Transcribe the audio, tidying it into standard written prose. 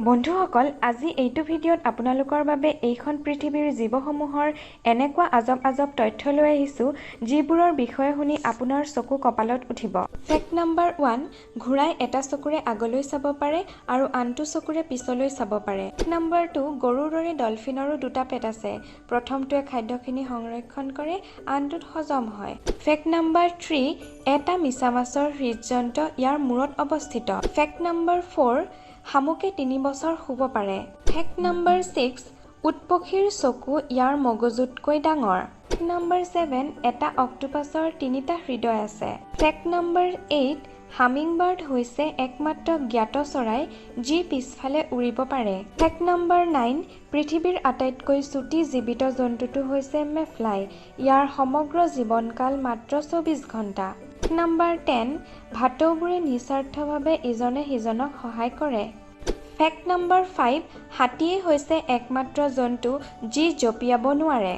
বন্ধুসকল আজি এইটো ভিডিঅ'ত আপোনালোকৰ বাবে এইখন পৃথিৱীৰ জীৱসমূহৰ এনেকুৱা আজব তথ্য লৈ আহিছো যিবোৰৰ বিষয়ে শুনি আপোনাৰ চকু কপালত উঠিব। ফেক্ট নাম্বাৰ 1 ঘোঁৰাই এটা চকুৰে আগলৈ চাব পাৰে আৰু আনটো চকুৰে পিছলৈ চাব পাৰে। নাম্বাৰ 2 গৰুৰ দৰে ডলফিনৰো দুটা পেট আছে। প্ৰথমটোৱে খাদ্যখিনি সংৰক্ষণ কৰে, আনটোত হজম হয়। ফেক্ট নাম্বাৰ 3 এটা মিছা মাছৰ হৃদযন্ত্ৰ ইয়াৰ মূৰত অৱস্থিত। ফেক্ট নাম্বাৰ 4 শামুকে 3 বছৰ শুব পাৰে। ফেক্ট নাম্বাৰ 6 উট পক্ষীৰ চকু ইয়াৰ মগজুতকৈ ডাঙৰ। ফেক্ট নাম্বাৰ 7 এটা অক্টোপাছৰ 3টা হৃদয় আছে। ফেক্ট নাম্বাৰ 8 হামিংবাৰ্ড হৈছে একমাত্ৰ জ্ঞাত চৰাই যি পিছফালে উৰিব পাৰে। ফেক্ট নাম্বাৰ 9 পৃথিৱীৰ আটাইতকৈ চুটি জীৱিত জন্তুটো হৈছে মেফ্লাই। ইয়াৰ সমগ্ৰ জীৱনকাল মাত্ৰ 24 ঘণ্টা। নাম্বাৰ 10 ভাটৌবোৰে নিস্বাৰ্থভাৱে ইজনে সিজনক সহায় কৰে। ফেক্ট নাম্বাৰ 5 হাতীয়ে হৈছে একমাত্ৰ জন্তু যি জঁপিয়াব নোৱাৰে।